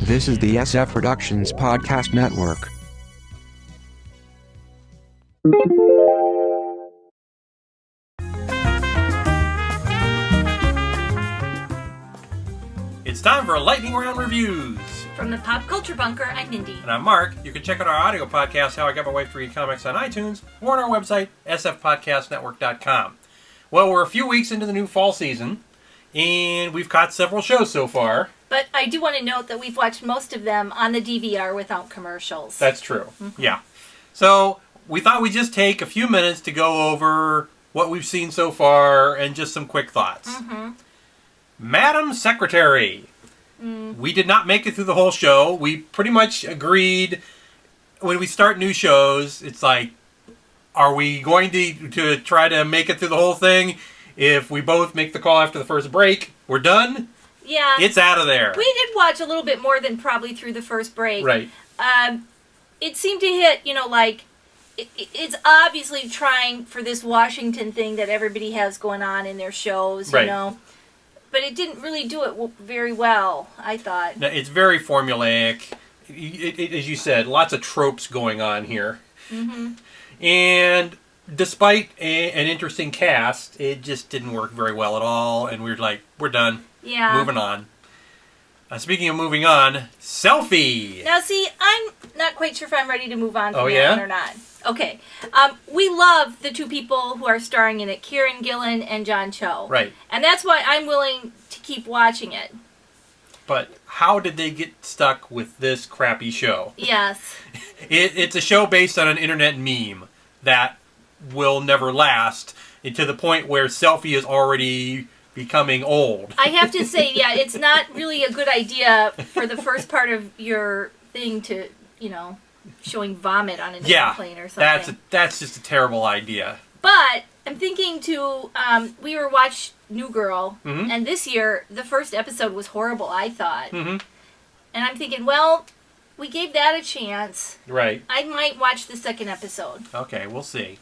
This is the SF Productions Podcast Network. It's time for Lightning Round Reviews. From the Pop Culture Bunker, I'm Mindy. And I'm Mark. You can check out our audio podcast, How I Got My Wife to Read Comics, on iTunes or on our website, sfpodcastnetwork.com. Well, we're a few weeks into the new fall season, and we've caught several shows so far. But I do want to note that we've watched most of them on the DVR without commercials. That's true. Yeah. So we thought we'd just take a few minutes to go over what we've seen so far and just some quick thoughts. Madam Secretary. We did not make it through the whole show. We pretty much agreed when we start new shows, it's like, are we going to try to make it through the whole thing? If we both make the call after the first break, we're done. Yeah. It's out of there. We did watch a little bit more than probably through the first break. Right. It seemed to hit, it's obviously trying for this Washington thing that everybody has going on in their shows, Right. But it didn't really do it very well, I thought. No, it's very formulaic. As you said, lots of tropes going on here. And despite an interesting cast, it just didn't work very well at all. And we were like, we're done. Yeah. Moving on. Speaking of moving on, Selfie. Now, see, I'm not quite sure if I'm ready to move on from Oh, that yeah? one or not. Okay. We love the two people who are starring in it, Kieran Gillen and John Cho. Right. And that's why I'm willing to keep watching it. But how did they get stuck with this crappy show? Yes. It's a show based on an internet meme that will never last, to the point where Selfie is already becoming old. I have to say, yeah, it's not really a good idea for the first part of your thing to, showing vomit on an airplane or something. That's just a terrible idea. But I'm thinking we were watching New Girl, and this year the first episode was horrible, I thought. And I'm thinking, well, we gave that a chance. Right. I might watch the second episode. Okay, we'll see.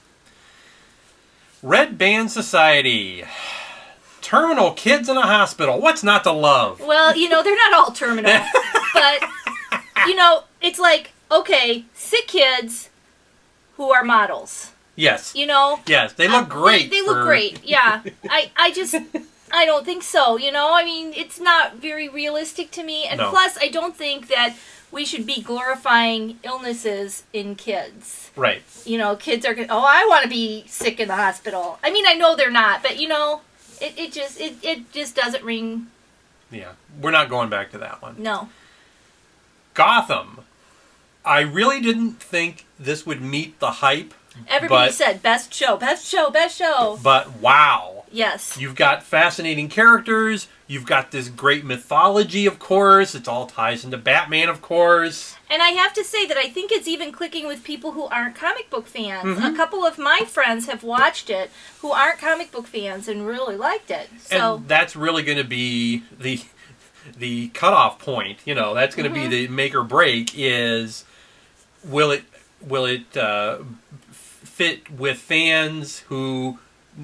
Red Band Society. Terminal kids in a hospital. What's not to love? Well, they're not all terminal. But, it's like, okay, sick kids who are models. Yes. Yes, they look great. They look great, yeah. I don't think so, I mean, it's not very realistic to me. And No. plus, I don't think that we should be glorifying illnesses in kids. Right. Kids are going, I want to be sick in the hospital. I mean, I know they're not, but, it just doesn't ring. Yeah, we're not going back to that one. No. Gotham. I really didn't think this would meet the hype. Everybody said, best show, best show, best show. But wow. Yes. You've got fascinating characters. You've got this great mythology, of course. It all ties into Batman, of course. And I have to say that I think it's even clicking with people who aren't comic book fans. A couple of my friends have watched it who aren't comic book fans and really liked it. So And that's really going to be the cutoff point. That's going to be the make or break is will it fit with fans who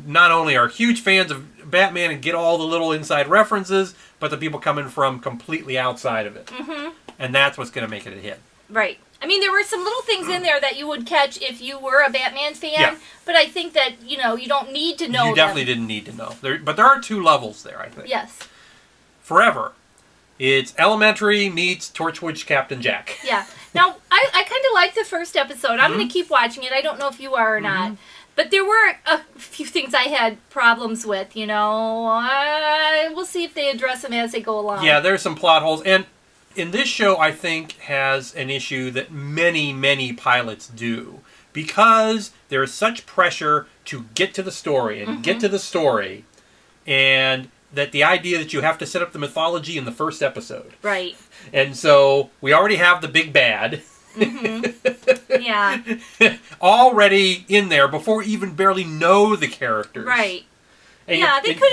not only are huge fans of Batman and get all the little inside references, but the people coming from completely outside of it. And that's what's going to make it a hit. Right. I mean, there were some little things in there that you would catch if you were a Batman fan, Yeah. but I think that, you don't need to know You definitely them. didn't need to know. But there are two levels there, I think. Yes. Forever. It's Elementary meets Torchwood Captain Jack. Yeah. Now, I kind of like the first episode. I'm going to keep watching it. I don't know if you are or not. But there were a few things I had problems with, we'll see if they address them as they go along. Yeah, there's some plot holes. And in this show, I think, has an issue that many, many pilots do. Because there is such pressure to get to the story and get to the story. And that the idea that you have to set up the mythology in the first episode. Right. And so we already have the big bad. Yeah. Already in there before we even barely know the characters. Right. And yeah, they could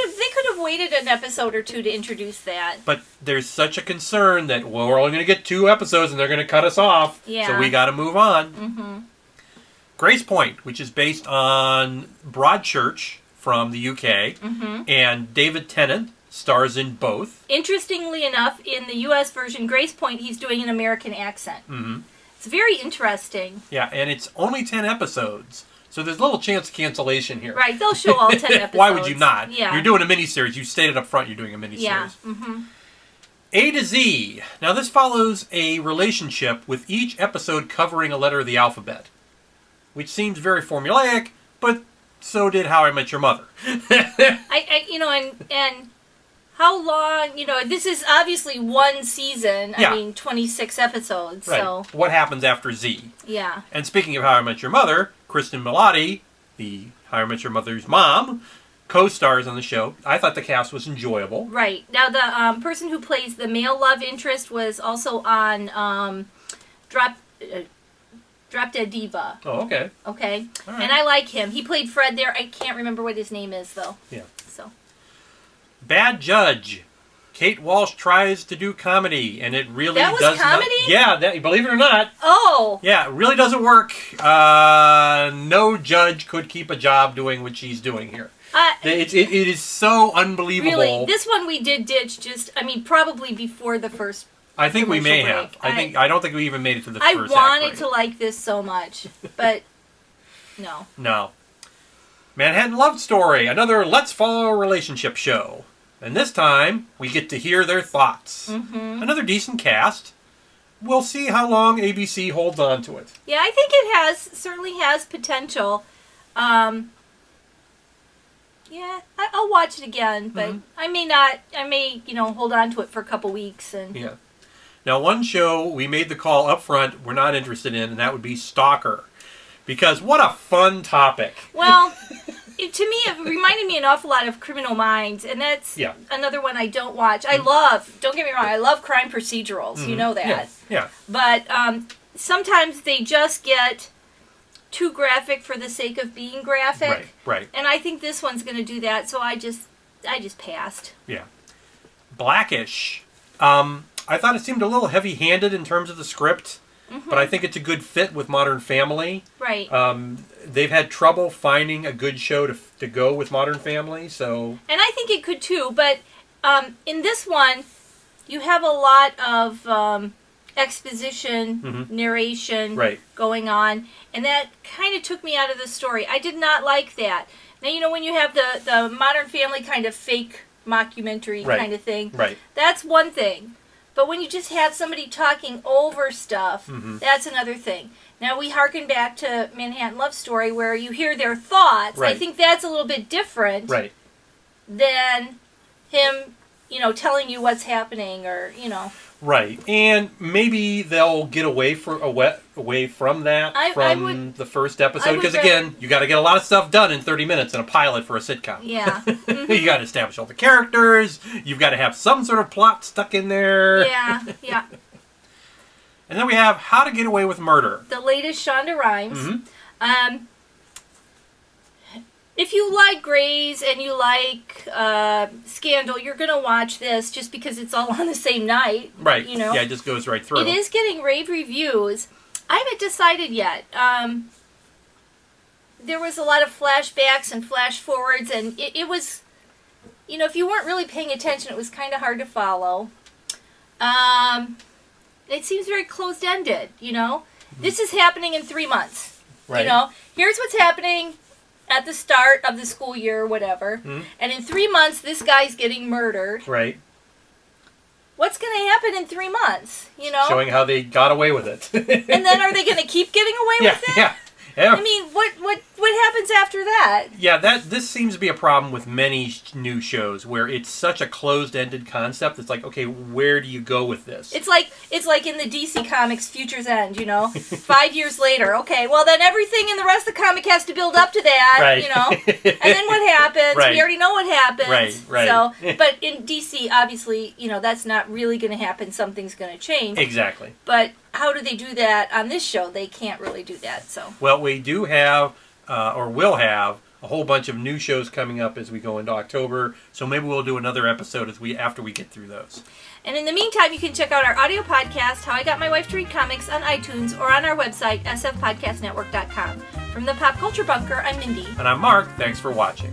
have waited an episode or two to introduce that. But there's such a concern that we're only going to get 2 episodes and they're going to cut us off. Yeah. So we got to move on. Grace Point, which is based on Broadchurch from the UK, and David Tennant, stars in both. Interestingly enough, in the U.S. version, Grace Point, he's doing an American accent. Mm-hmm. It's very interesting. Yeah, and it's only 10 episodes, so there's little chance of cancellation here. Right, they'll show all 10 episodes. Why would you not? Yeah. You're doing a miniseries. You stated up front you're doing a miniseries. Yeah. Mm-hmm. A to Z. Now, this follows a relationship with each episode covering a letter of the alphabet, which seems very formulaic, but so did How I Met Your Mother. And how long, this is obviously one season. Yeah. I mean, 26 episodes, Right. so. What happens after Z? Yeah. And speaking of How I Met Your Mother, Kristen Milotti, the How I Met Your Mother's mom, co-stars on the show. I thought the cast was enjoyable. Right. Now, the person who plays the male love interest was also on Drop Dead Diva. Oh, okay. Okay? All right. And I like him. He played Fred there. I can't remember what his name is, though. Yeah. So. Bad Judge. Kate Walsh tries to do comedy, and it really That was does comedy? believe it or not. Oh! Yeah, it really doesn't work. No judge could keep a job doing what she's doing here. It is so unbelievable. Really, this one we did ditch probably before the first. I think we may commercial have. break. I don't think we even made it to the I first wanted act to like this so much, but no. No. Manhattan Love Story, another Let's Follow a Relationship show. And this time, we get to hear their thoughts. Mm-hmm. Another decent cast. We'll see how long ABC holds on to it. Yeah, I think it certainly has potential. Yeah, I'll watch it again, but I may not. I may, hold on to it for a couple weeks. Yeah. Now, one show we made the call up front we're not interested in, and that would be Stalker. Because what a fun topic. Well, to me, it reminded me an awful lot of Criminal Minds, and that's another one I don't watch. I love, don't get me wrong, I love crime procedurals. You know that. Yeah. But sometimes they just get too graphic for the sake of being graphic. Right. And I think this one's going to do that, so I just passed. Yeah. Blackish. I thought it seemed a little heavy-handed in terms of the script, but I think it's a good fit with Modern Family. Right. They've had trouble finding a good show to go with Modern Family, so... And I think it could too, but in this one, you have a lot of exposition, narration going on, and that kind of took me out of the story. I did not like that. Now, when you have the Modern Family kind of fake mockumentary kind of thing, that's one thing. But when you just have somebody talking over stuff, that's another thing. Now, we harken back to Manhattan Love Story, where you hear their thoughts. Right. I think that's a little bit different than him, telling you what's happening, or, Right, and maybe they'll get away from that from the first episode, because again, you got to get a lot of stuff done in 30 minutes in a pilot for a sitcom. Yeah. You got to establish all the characters, you've got to have some sort of plot stuck in there. Yeah. And then we have How to Get Away with Murder. The latest Shonda Rhimes. If you like Grey's and you like Scandal, you're going to watch this just because it's all on the same night. Right. Yeah, it just goes right through. It is getting rave reviews. I haven't decided yet. There was a lot of flashbacks and flash forwards, and it was, if you weren't really paying attention, it was kind of hard to follow. It seems very closed-ended, This is happening in 3 months. Right. Here's what's happening at the start of the school year or whatever. And in 3 months, this guy's getting murdered. Right. What's going to happen in 3 months, Showing how they got away with it. And then are they going to keep getting away with it? Yeah. I mean, what happens after that? Yeah, this seems to be a problem with many new shows where it's such a closed-ended concept. It's like, okay, where do you go with this? It's like in the DC Comics Future's End, 5 years later. Okay, well then everything in the rest of the comic has to build up to that, And then what happens? Right. We already know what happens. Right. So, but in DC, obviously, that's not really going to happen. Something's going to change. Exactly. But how do they do that on this show? They can't really do that. So. Well, we do have, or will have, a whole bunch of new shows coming up as we go into October. So maybe we'll do another episode after we get through those. And in the meantime, you can check out our audio podcast, How I Got My Wife to Read Comics, on iTunes or on our website, sfpodcastnetwork.com. From the Pop Culture Bunker, I'm Mindy. And I'm Mark. Thanks for watching.